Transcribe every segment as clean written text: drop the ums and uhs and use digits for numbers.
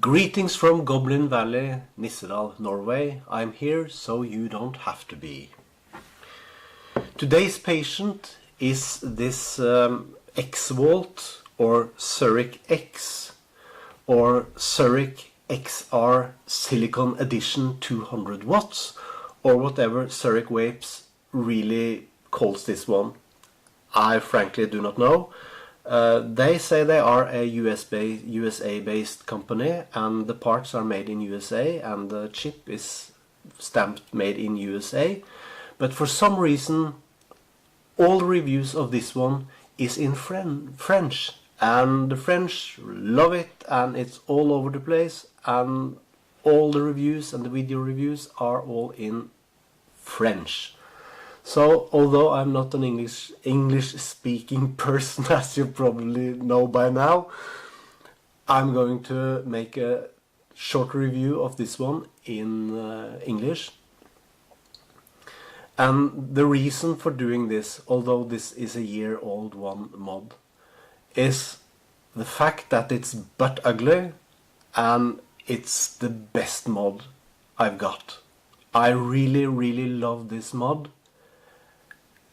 Greetings from Goblin Valley, Nissedal, Norway. I'm here so you don't have to be. Today's patient is this X Vault or Surric X or Surric XR Silicone Edition 200 watts or whatever Surric Vapes really calls this one. I frankly do not know. They say they are a USA-based company and the parts are made in USA and the chip is stamped made in USA. But for some reason all the reviews of this one is in French, and the French love it and it's all over the place, and all the reviews and the video reviews are all in French. So, although I'm not an English-speaking person, as you probably know by now, I'm going to make a short review of this one in English. And the reason for doing this, although this is a year-old one mod, is the fact that it's butt ugly and it's the best mod I've got. I really, really love this mod.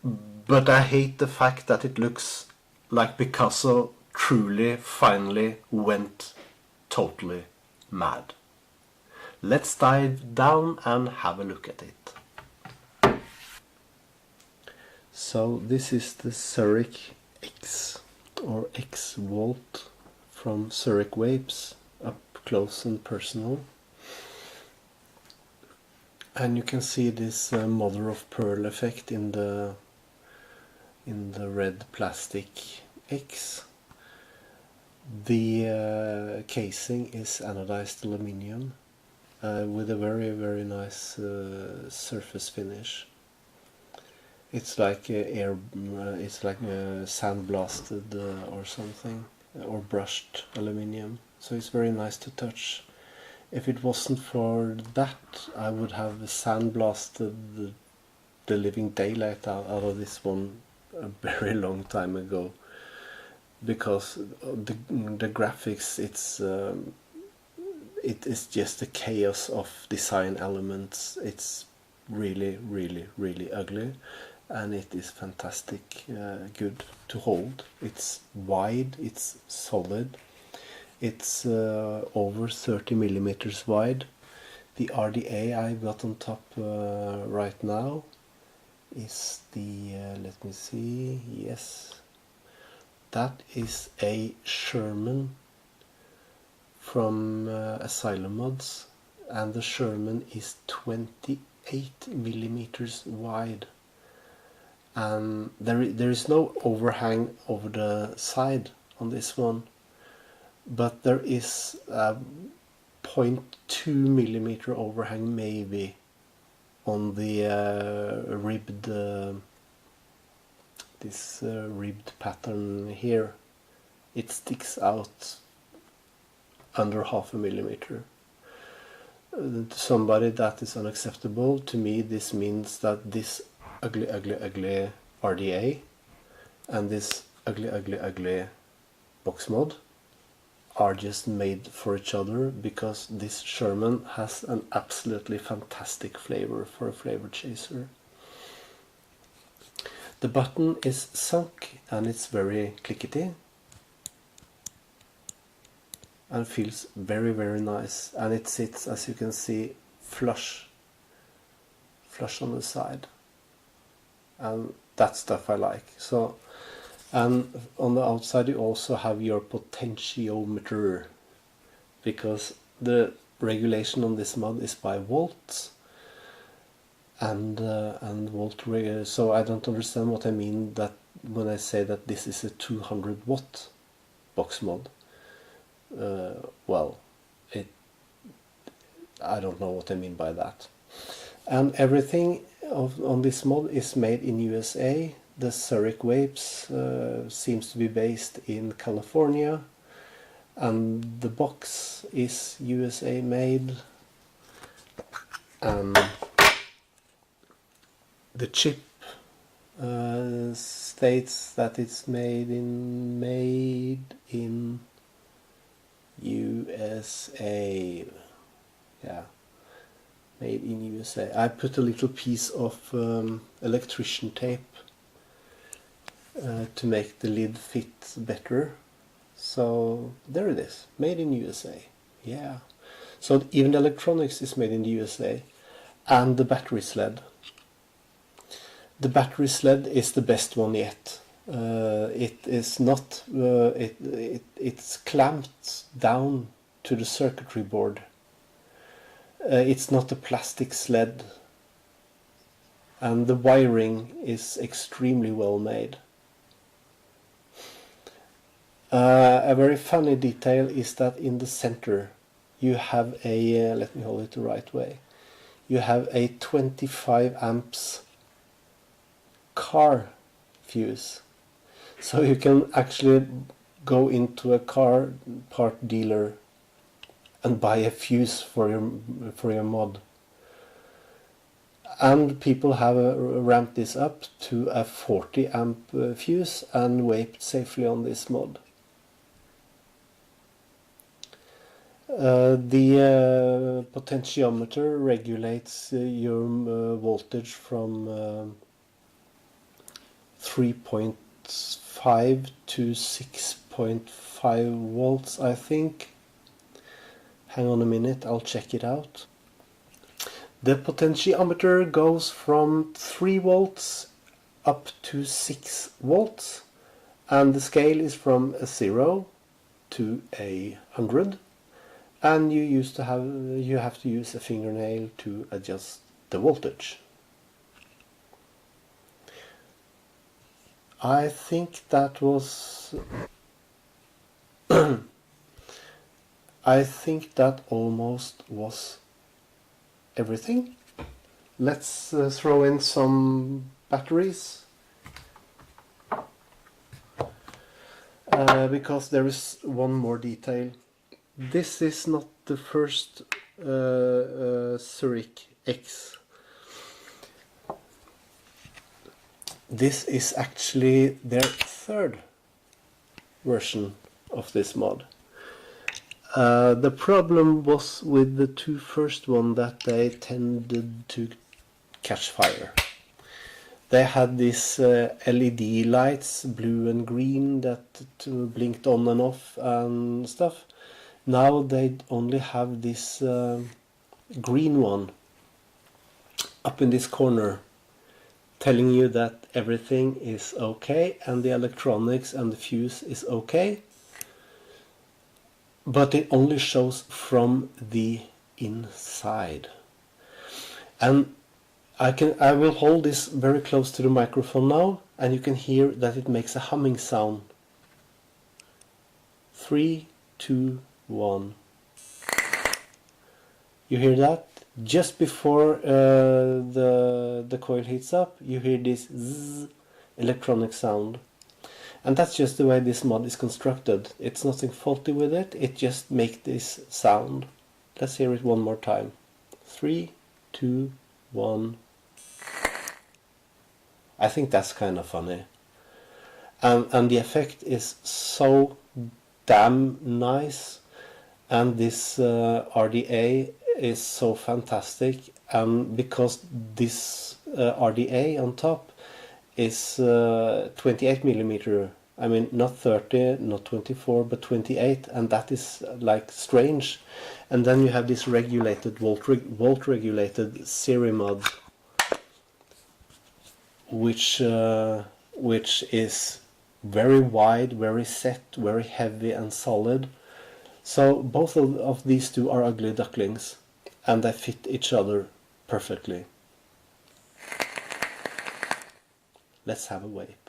But I hate the fact that it looks like Picasso truly, finally went totally mad. Let's dive down and have a look at it. So this is the Surric X or X Vault from Surric Vapes, up close and personal. And you can see this mother of pearl effect in the red plastic X. The casing is anodized aluminium with a very, very nice surface finish. It's like sandblasted or something, or brushed aluminium. So it's very nice to touch. If it wasn't for that, I would have sandblasted the living daylight out of this one a very long time ago, because the graphics, it is just a chaos of design elements. It's really, really, really ugly, and it is fantastic good to hold. It's wide, it's solid, it's over 30 millimeters wide. The RDA I got on top right now is the, let me see, yes, that is a Sherman from Asylum Mods, and the Sherman is 28 millimeters wide, and there is no overhang over the side on this one, but there is a 0.2 millimeter overhang maybe on the ribbed ribbed pattern here. It sticks out under 0.5 millimeter. To somebody that is unacceptable. To me this means that this ugly RDA and this ugly box mod are just made for each other, because this Sherman has an absolutely fantastic flavor for a flavor chaser. The button is sunk and it's very clickety and feels very, very nice, and it sits, as you can see, flush on the side, and that stuff I like. So, and on the outside you also have your potentiometer, because the regulation on this mod is by volts and volt regular. So I don't understand what I mean that when I say that this is a 200 watt box mod. Well, I don't know what I mean by that. And everything on this mod is made in USA. The Surric Vapes seems to be based in California, and the box is USA made, and the chip states that it's made in USA. USA. Yeah, made in USA. I put a little piece of electrician tape to make the lid fit better. So there it is, made in USA. Yeah. So even the electronics is made in the USA, and the battery sled. The battery sled is the best one yet. It is not. It's clamped down to the circuitry board. It's not a plastic sled, and the wiring is extremely well made. A very funny detail is that in the center you have a, let me hold it the right way, you have a 25 amps car fuse. So you can actually go into a car part dealer and buy a fuse for your mod. And people have ramped this up to a 40 amp fuse and waped safely on this mod. The potentiometer regulates your voltage from 3.5 to 6.5 volts, I think. Hang on a minute, I'll check it out. The potentiometer goes from 3 volts up to 6 volts, and the scale is from a 0 to a 100. And you have to use a fingernail to adjust the voltage. I think that was I think that almost was everything. Let's throw in some batteries, because there is one more detail. This is not the first Surric X. This is actually their third version of this mod. The problem was with the two first one that they tended to catch fire. They had these LED lights, blue and green, that blinked on and off and stuff. Now they only have this green one up in this corner, telling you that everything is okay and the electronics and the fuse is okay, but it only shows from the inside. And I will hold this very close to the microphone now, and you can hear that it makes a humming sound. 3, 2, 1. You hear that? Just before the coil heats up, you hear this zzz electronic sound. And that's just the way this mod is constructed. It's nothing faulty with it, it just makes this sound. Let's hear it one more time. 3, 2, 1. I think that's kind of funny. And the effect is so damn nice. And this RDA is so fantastic, and because this RDA on top is 28 millimeter, I mean not 30, not 24, but 28, and that is like strange. And then you have this regulated volt regulated series mod, which is very wide, very set, very heavy and solid. So both of these two are ugly ducklings, and they fit each other perfectly. Let's have a vape.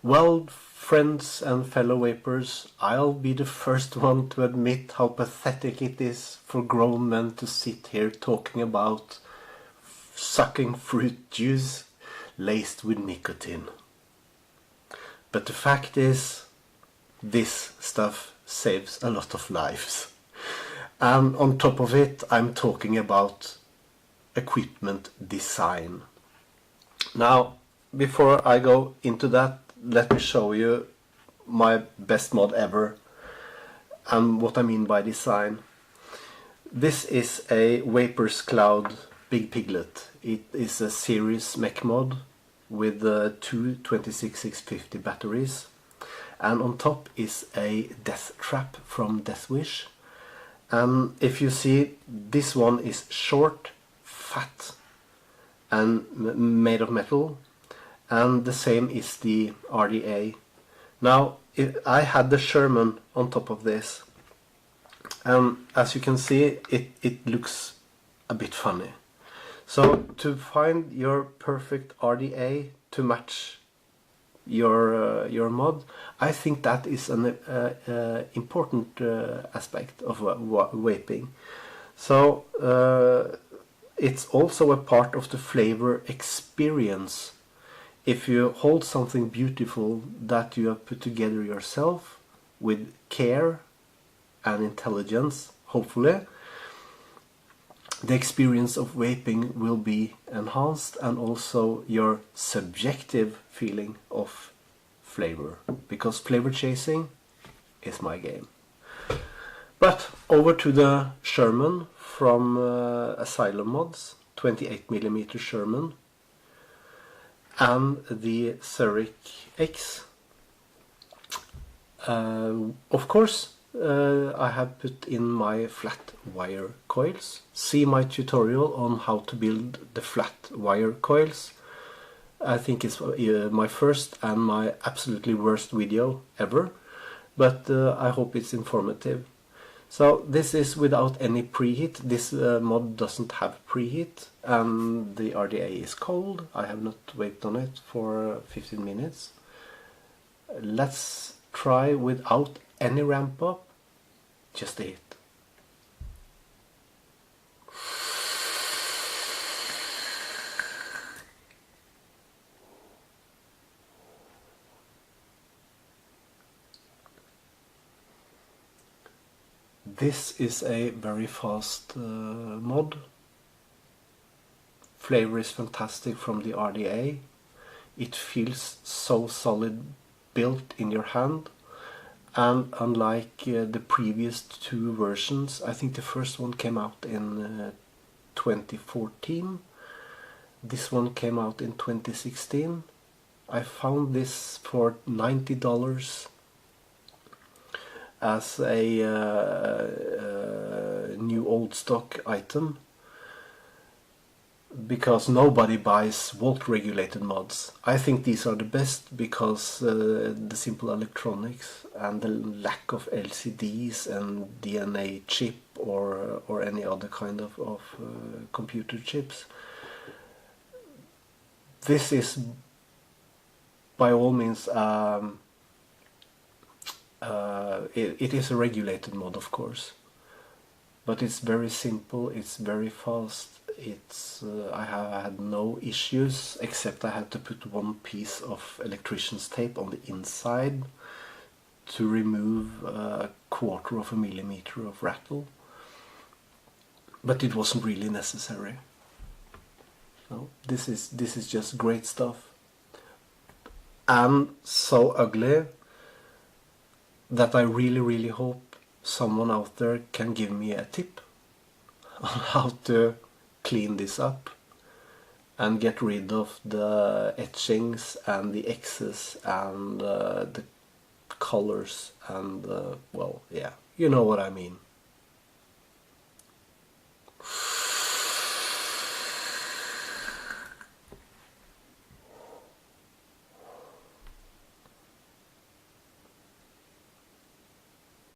Well, friends and fellow vapers, I'll be the first one to admit how pathetic it is for grown men to sit here talking about sucking fruit juice laced with nicotine. But the fact is, this stuff saves a lot of lives. And on top of it, I'm talking about equipment design. Now, before I go into that, let me show you my best mod ever. And what I mean by design, this is a Vapors Cloud Big Piglet. It is a series mech mod with two 26650 batteries, and on top is a death trap from Death Wish. And if you see, this one is short, fat, and made of metal, and the same is the RDA. Now, I had the Sherman on top of this, and as you can see, it looks a bit funny. So to find your perfect RDA to match your mod, I think that is an important aspect of vaping. So it's also a part of the flavor experience. If you hold something beautiful that you have put together yourself with care and intelligence, hopefully, the experience of vaping will be enhanced, and also your subjective feeling of flavor, because flavor chasing is my game. But over to the Sherman from Asylum Mods, 28mm Sherman, and the Surric X. Of course, I have put in my flat wire coils. See my tutorial on how to build the flat wire coils. I think it's my first and my absolutely worst video ever, but I hope it's informative. So this is without any preheat. This mod doesn't have preheat, and the RDA is cold. I have not waited on it for 15 minutes. Let's try without any ramp up, just a hit. This is a very fast mod. Flavor is fantastic from the RDA. It feels so solid built in your hand. And unlike the previous two versions, I think the first one came out in 2014. This one came out in 2016. I found this for $90 as a new old stock item, because nobody buys volt regulated mods. I think these are the best because the simple electronics and the lack of LCDs and DNA chip or any other kind of computer chips. This is by all means it is a regulated mod, of course, but it's very simple, it's very fast. It's I have had no issues, except I had to put one piece of electrician's tape on the inside to remove a 1/4 millimeter of rattle, but it wasn't really necessary. No, this is just great stuff, and so ugly that I really hope someone out there can give me a tip on how to clean this up and get rid of the etchings and the X's and the colors and well, yeah, you know what I mean.